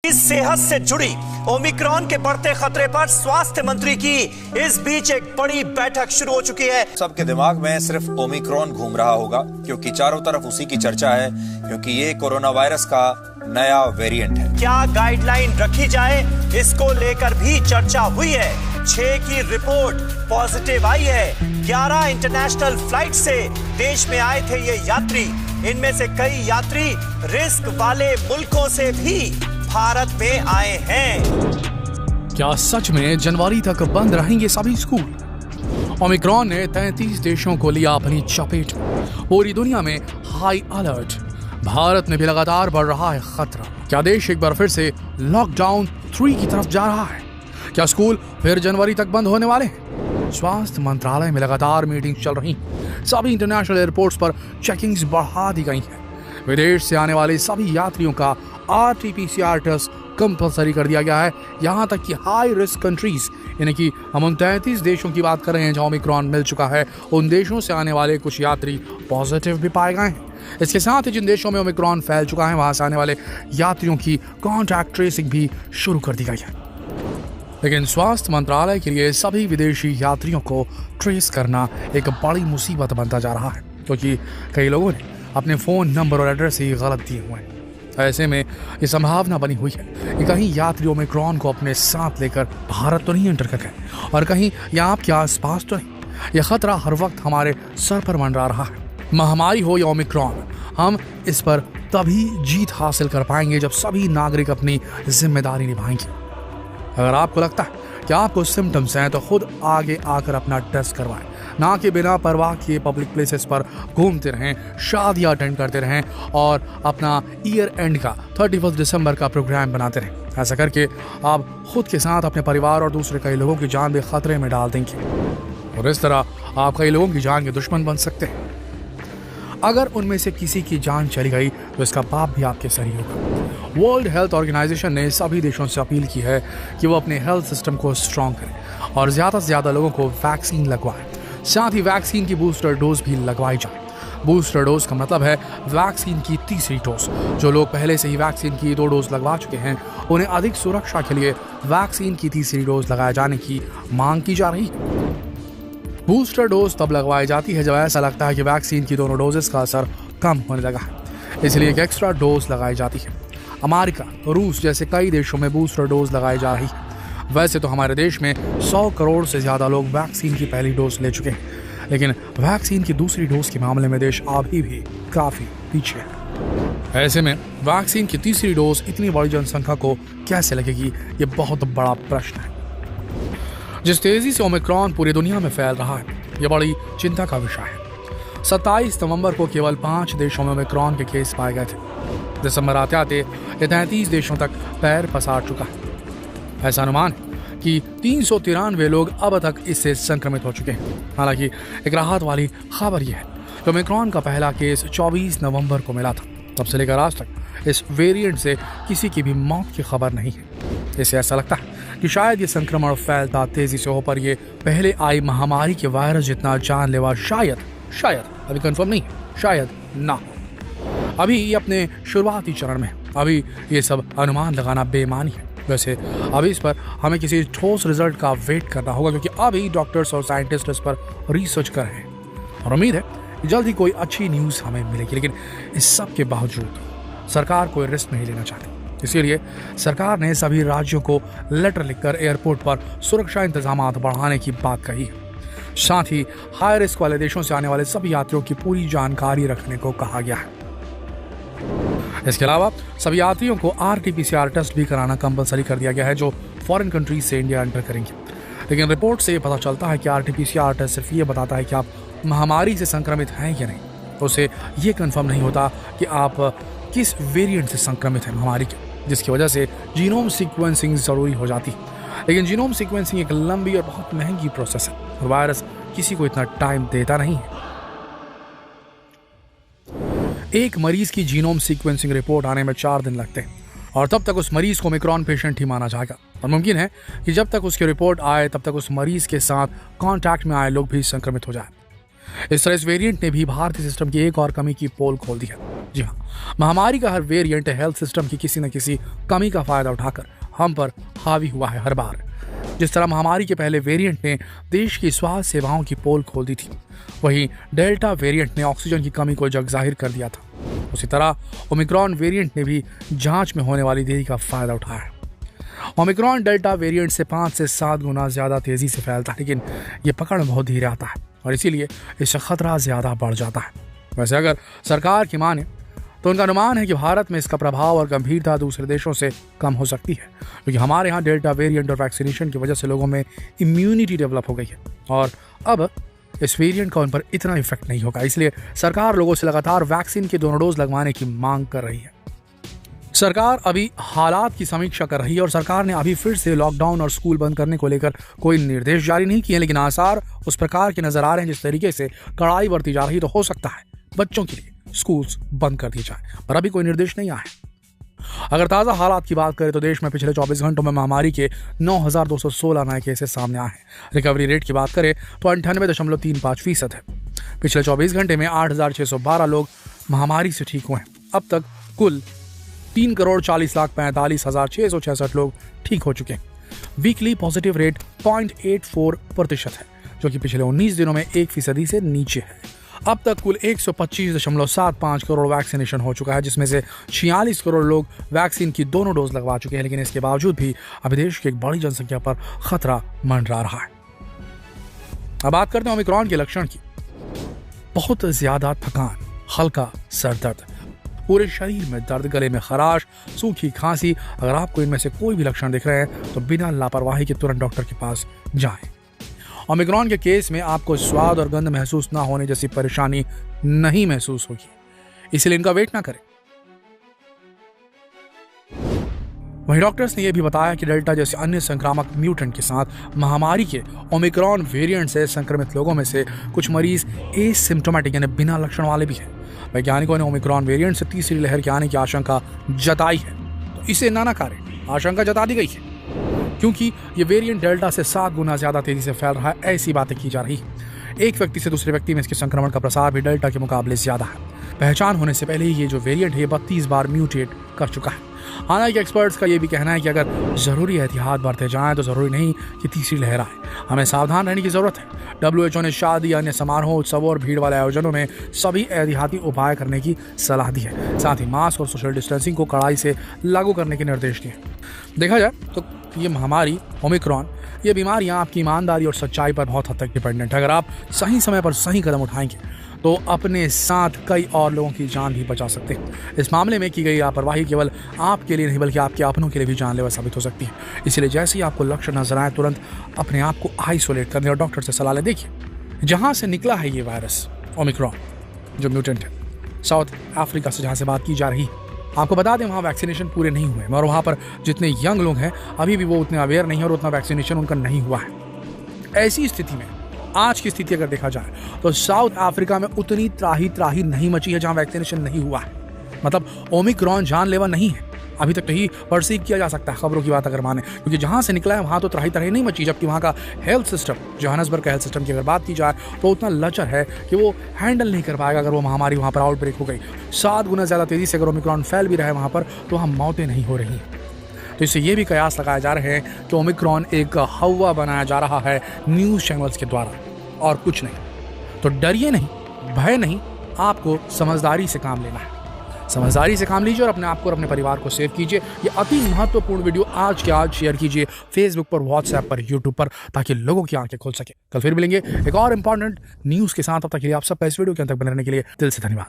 सेहत से जुड़ी ओमिक्रॉन के बढ़ते खतरे पर स्वास्थ्य मंत्री की इस बीच एक बड़ी बैठक शुरू हो चुकी है। सबके दिमाग में सिर्फ ओमिक्रॉन घूम रहा होगा क्योंकि चारों तरफ उसी की चर्चा है, क्योंकि ये कोरोना वायरस का नया वेरिएंट है। क्या गाइडलाइन रखी जाए, इसको लेकर भी चर्चा हुई है। 6 की रिपोर्ट पॉजिटिव आई है। 11 इंटरनेशनल फ्लाइट से देश में आए थे ये यात्री। इनमें से कई यात्री रिस्क वाले मुल्कों से भी भारत में आए हैं। क्या सच में जनवरी तक बंद रहेंगे सभी स्कूल? ओमिक्रॉन ने 33 देशों को लिया अपनी चपेट में। पूरी दुनिया में हाई अलर्ट। भारत में भी लगातार बढ़ रहा है खतरा। क्या देश एक बार फिर से लॉकडाउन 3 की तरफ जा रहा है? क्या स्कूल फिर जनवरी तक बंद होने वाले हैं? स्वास्थ्य मंत्रालय में लगातार मीटिंग चल रही। सभी इंटरनेशनल एयरपोर्ट्स पर चेकिंग्स बढ़ा दी गई हैं। विदेश से आने वाले सभी यात्रियों का RT-PCR टेस्ट कंपलसरी कर दिया गया है। यहाँ तक कि हाई रिस्क कंट्रीज, यानी कि हम उन 33 देशों की बात कर रहे हैं जहाँ ओमिक्रॉन मिल चुका है, उन देशों से आने वाले कुछ यात्री पॉजिटिव भी पाए गए हैं। इसके साथ ही जिन देशों में ओमिक्रॉन फैल चुका है वहाँ से आने वाले यात्रियों की कॉन्टैक्ट ट्रेसिंग भी शुरू कर दी गई है। लेकिन स्वास्थ्य मंत्रालय के लिए सभी विदेशी यात्रियों को ट्रेस करना एक बड़ी मुसीबत बनता जा रहा है, क्योंकि कई लोगों ने अपने फ़ोन नंबर और एड्रेस ही गलत दिए हुए हैं। ऐसे में ये संभावना बनी हुई है कि कहीं यात्री ओमिक्रॉन को अपने साथ लेकर भारत तो नहीं एंटर कर गए, और कहीं यहाँ आपके आसपास तो नहीं। यह खतरा हर वक्त हमारे सर पर मंडरा रहा है। महामारी हो या ओमिक्रॉन, हम इस पर तभी जीत हासिल कर पाएंगे जब सभी नागरिक अपनी जिम्मेदारी निभाएंगे। अगर आपको लगता है कि आपको सिम्टम्स हैं तो खुद आगे आकर अपना टेस्ट करवाएं, ना कि बिना परवाह किए पब्लिक प्लेसेस पर घूमते रहें, शादियां अटेंड करते रहें और अपना ईयर एंड का 31 दिसंबर का प्रोग्राम बनाते रहें। ऐसा करके आप खुद के साथ अपने परिवार और दूसरे कई लोगों की जान भी खतरे में डाल देंगे, और इस तरह आप कई लोगों की जान के दुश्मन बन सकते हैं। अगर उनमें से किसी की जान चली गई तो इसका पाप भी आपके सर ही होगा। वर्ल्ड हेल्थ ऑर्गेनाइजेशन ने सभी देशों से अपील की है कि वो अपने हेल्थ सिस्टम को स्ट्रॉन्ग करें और ज़्यादा से ज़्यादा लोगों को वैक्सीन लगवाएं। साथ ही वैक्सीन की बूस्टर डोज भी लगवाई जाए। बूस्टर डोज का मतलब है वैक्सीन की तीसरी डोज। जो लोग पहले से ही वैक्सीन की 2 डोज लगवा चुके हैं, उन्हें अधिक सुरक्षा के लिए वैक्सीन की तीसरी डोज लगाए जाने की मांग की जा रही है। बूस्टर डोज तब लगवाई जाती है जब ऐसा लगता है कि वैक्सीन की दोनों डोजेस का असर कम होने लगा है, इसलिए एक एक्स्ट्रा डोज लगाई जाती है। अमेरिका, रूस जैसे कई देशों में बूस्टर डोज लगाई जा रही है। वैसे तो हमारे देश में 100 करोड़ से ज़्यादा लोग वैक्सीन की पहली डोज ले चुके हैं, लेकिन वैक्सीन की दूसरी डोज के मामले में देश अभी भी काफ़ी पीछे है। ऐसे में वैक्सीन की तीसरी डोज इतनी बड़ी जनसंख्या को कैसे लगेगी, ये बहुत बड़ा प्रश्न है। जिस तेजी से ओमिक्रॉन पूरी दुनिया में फैल रहा है, ये बड़ी चिंता का विषय है। 27 नवंबर को केवल 5 देशों में ओमिक्रॉन के केस पाए गए थे। दिसंबर आते आते ये 33 देशों तक पैर पसार चुका है। ऐसा अनुमान है कि 393 लोग अब तक इससे संक्रमित हो चुके हैं। हालांकि एक राहत वाली खबर यह है कि ओमिक्रॉन का पहला केस 24 नवंबर को मिला था। तब से लेकर आज तक इस वेरिएंट से किसी की भी मौत की खबर नहीं है। इससे ऐसा लगता है कि शायद ये संक्रमण फैलता तेजी से हो, पर ये पहले आई महामारी के वायरस जितना जानलेवा शायद अभी कंफर्म नहीं है, शायद ना हो। अभी ये अपने शुरुआती चरण में, अभी ये सब अनुमान लगाना बेईमानी है। वैसे अभी इस पर हमें किसी ठोस रिजल्ट का वेट करना होगा, क्योंकि अभी डॉक्टर्स और साइंटिस्ट इस पर रिसर्च कर रहे हैं और उम्मीद है कि जल्द ही कोई अच्छी न्यूज़ हमें मिलेगी। लेकिन इस सब के बावजूद सरकार कोई रिस्क नहीं लेना चाहती, इसीलिए सरकार ने सभी राज्यों को लेटर लिखकर एयरपोर्ट पर सुरक्षा इंतजाम बढ़ाने की बात कही है। साथ ही हाई रिस्क वाले देशों से आने वाले सभी यात्रियों की पूरी जानकारी रखने को कहा गया है। इसके अलावा सभी यात्रियों को RT-PCR टेस्ट भी कराना कंपलसरी कर दिया गया है, जो फॉरेन कंट्रीज से इंडिया एंटर करेंगे। लेकिन रिपोर्ट से पता चलता है कि RT-PCR टेस्ट सिर्फ ये बताता है कि आप महामारी से संक्रमित हैं या नहीं, उसे ये कंफर्म नहीं होता कि आप किस वेरिएंट से संक्रमित हैं महामारी के, जिसकी वजह से जीनोम सीक्वेंसिंग जरूरी हो जाती है। लेकिन जीनोम सीक्वेंसिंग एक लंबी और बहुत महंगी प्रोसेस है, और वायरस किसी को इतना टाइम देता नहीं है। एक मरीज की जीनोम सीक्वेंसिंग रिपोर्ट आने में 4 दिन लगते हैं, और तब तक उस मरीज को ओमिक्रॉन पेशेंट ही माना जाएगा। और मुमकिन है कि जब तक उसकी रिपोर्ट आए तब तक उस मरीज के साथ कांटेक्ट में आए लोग भी संक्रमित हो जाए। इस तरह इस वेरिएंट ने भी भारतीय सिस्टम की एक और कमी की पोल खोल दी है। जी हाँ, महामारी का हर वेरिएंट हेल्थ सिस्टम की किसी न किसी कमी का फायदा उठाकर हम पर हावी हुआ है हर बार। जिस तरह महामारी के पहले वेरिएंट ने देश की स्वास्थ्य सेवाओं की पोल खोल दी थी, वहीं डेल्टा वेरिएंट ने ऑक्सीजन की कमी को जग जाहिर कर दिया था। उसी तरह ओमिक्रॉन वेरिएंट ने भी जांच में होने वाली देरी का फायदा उठाया है। ओमिक्रॉन डेल्टा वेरिएंट से 5 से 7 गुना ज्यादा तेजी से फैलता है, लेकिन ये पकड़ बहुत धीरे आता है और इसीलिए इससे खतरा ज्यादा बढ़ जाता है। वैसे अगर सरकार की माने तो उनका अनुमान है कि भारत में इसका प्रभाव और गंभीरता दूसरे देशों से कम हो सकती है, क्योंकि हमारे यहाँ डेल्टा वेरिएंट और वैक्सीनेशन की वजह से लोगों में इम्यूनिटी डेवलप हो गई है और अब इस वेरिएंट का उन पर इतना इफेक्ट नहीं होगा। इसलिए सरकार लोगों से लगातार वैक्सीन के दोनों डोज लगवाने की मांग कर रही है। सरकार अभी हालात की समीक्षा कर रही है और सरकार ने अभी फिर से लॉकडाउन और स्कूल बंद करने को लेकर कोई निर्देश जारी नहीं किए, लेकिन आसार उस प्रकार के नजर आ रहे हैं जिस तरीके से कड़ाई बरती जा रही, तो हो सकता है बच्चों के लिए स्कूल्स बंद कर दिए जाए, पर अभी कोई निर्देश नहीं आया। अगर ताज़ा हालात की बात करें तो देश में पिछले 24 घंटों में महामारी के 9,216 नए केसेस सामने आए हैं। रिकवरी रेट की बात करें तो 98.35% है। पिछले 24 घंटे में 8,612 लोग महामारी से ठीक हुए हैं। अब तक कुल 3,40,45,666 लोग ठीक हो चुके हैं। वीकली पॉजिटिव रेट 0.84% है, जो कि पिछले 19 दिनों में 1% से नीचे है। अब तक कुल 125.75 करोड़ वैक्सीनेशन हो चुका है, जिसमें से 46 करोड़ लोग वैक्सीन की दोनों डोज लगवा चुके हैं, लेकिन इसके बावजूद भी अभी देश की एक बड़ी जनसंख्या पर खतरा मंडरा रहा है। अब बात करते हैं ओमिक्रॉन के लक्षण की। बहुत ज्यादा थकान, हल्का सर दर्द, पूरे शरीर में दर्द, गले में खराश, सूखी खांसी। अगर आपको इनमें से कोई भी लक्षण दिख रहे हैं तो बिना लापरवाही के तुरंत डॉक्टर के पास जाएं। ओमिक्रॉन के केस में आपको स्वाद और गंध महसूस ना होने जैसी परेशानी नहीं महसूस होगी, इसलिए इनका वेट ना करें। वहीं डॉक्टर्स ने यह भी बताया कि डेल्टा जैसे अन्य संक्रामक म्यूटेंट के साथ महामारी के ओमिक्रॉन वेरिएंट से संक्रमित लोगों में से कुछ मरीज एसिम्प्टोमेटिक यानी बिना लक्षण वाले भी हैं। वैज्ञानिकों ने ओमिक्रॉन वेरिएंट से तीसरी लहर के आने की आशंका जताई है, तो इसे ना नकारें। आशंका जता दी गई है क्योंकि ये वेरिएंट डेल्टा से 7 गुना ज्यादा तेजी से फैल रहा है, ऐसी बातें की जा रही है। एक व्यक्ति से दूसरे व्यक्ति में इसके संक्रमण का प्रसार भी डेल्टा के मुकाबले ज्यादा है। पहचान होने से पहले ही ये जो वेरिएंट है 32 बार म्यूटेट कर चुका है। हालांकि एक्सपर्ट्स का ये भी कहना है कि अगर जरूरी एहतियात बरते जाएं तो जरूरी नहीं कि तीसरी लहर आए। हमें सावधान रहने की जरूरत है। WHO ने शादी, अन्य समारोह, उत्सवों और भीड़ वाले आयोजनों में सभी एहतियाती उपाय करने की सलाह दी है। साथ ही मास्क और सोशल डिस्टेंसिंग को कड़ाई से लागू करने के निर्देश दिए। देखा जाए तो ये महामारी ओमिक्रॉन, ये बीमारियां आपकी ईमानदारी और सच्चाई पर बहुत हद तक डिपेंडेंट है। अगर आप सही समय पर सही कदम उठाएंगे तो अपने साथ कई और लोगों की जान भी बचा सकते हैं। इस मामले में की गई लापरवाही केवल आपके लिए नहीं बल्कि आपके अपनों के लिए भी जानलेवा साबित हो सकती है। इसलिए जैसे ही आपको लक्षण नजर आए तुरंत अपने आप को आइसोलेट करने और डॉक्टर से सलाह लें। देखिए, जहाँ से निकला है ये वायरस ओमिक्रॉन जो म्यूटेंट है, साउथ अफ्रीका से जहाँ से बात की जा रही है, आपको बता दें वहाँ वैक्सीनेशन पूरे नहीं हुए और वहाँ पर जितने यंग लोग हैं अभी भी वो उतने अवेयर नहीं है और उतना वैक्सीनेशन उनका नहीं हुआ है। ऐसी स्थिति में आज की स्थिति अगर देखा जाए तो साउथ अफ्रीका में उतनी त्राही नहीं मची है जहाँ वैक्सीनेशन नहीं हुआ है। मतलब ओमिक्रॉन जानलेवा नहीं है, अभी तक नहीं परसीव किया जा सकता है खबरों की बात अगर माने, क्योंकि जहाँ से निकला है वहाँ तो त्राही नहीं मची। जबकि वहाँ का हेल्थ सिस्टम, जोहान्सबर्ग का हेल्थ सिस्टम की अगर बात की जाए तो उतना लचर है कि वो हैंडल नहीं कर पाएगा अगर वो महामारी वहाँ पर आउटब्रेक हो गई। 7 गुना ज़्यादा तेज़ी से अगर ओमिक्रॉन फैल भी रहा है वहाँ पर तो वहाँ मौतें नहीं हो रही हैं। तो इससे ये भी कयास लगाए जा रहे हैं कि ओमिक्रॉन एक हवा बनाया जा रहा है न्यूज़ चैनल्स के द्वारा और कुछ नहीं। तो डरिए नहीं, भय नहीं, आपको समझदारी से काम लेना है। समझदारी से काम लीजिए और अपने आप को और अपने परिवार को सेव कीजिए। ये अति महत्वपूर्ण वीडियो आज के आज शेयर कीजिए फेसबुक पर, व्हाट्सएप पर, यूट्यूब पर, ताकि लोगों की आंखें खुल सके। कल फिर मिलेंगे एक और इंपॉर्टेंट न्यूज़ के साथ। तब तक के लिए आप सबका इस वीडियो के अंत तक बने रहने के लिए दिल से धन्यवाद।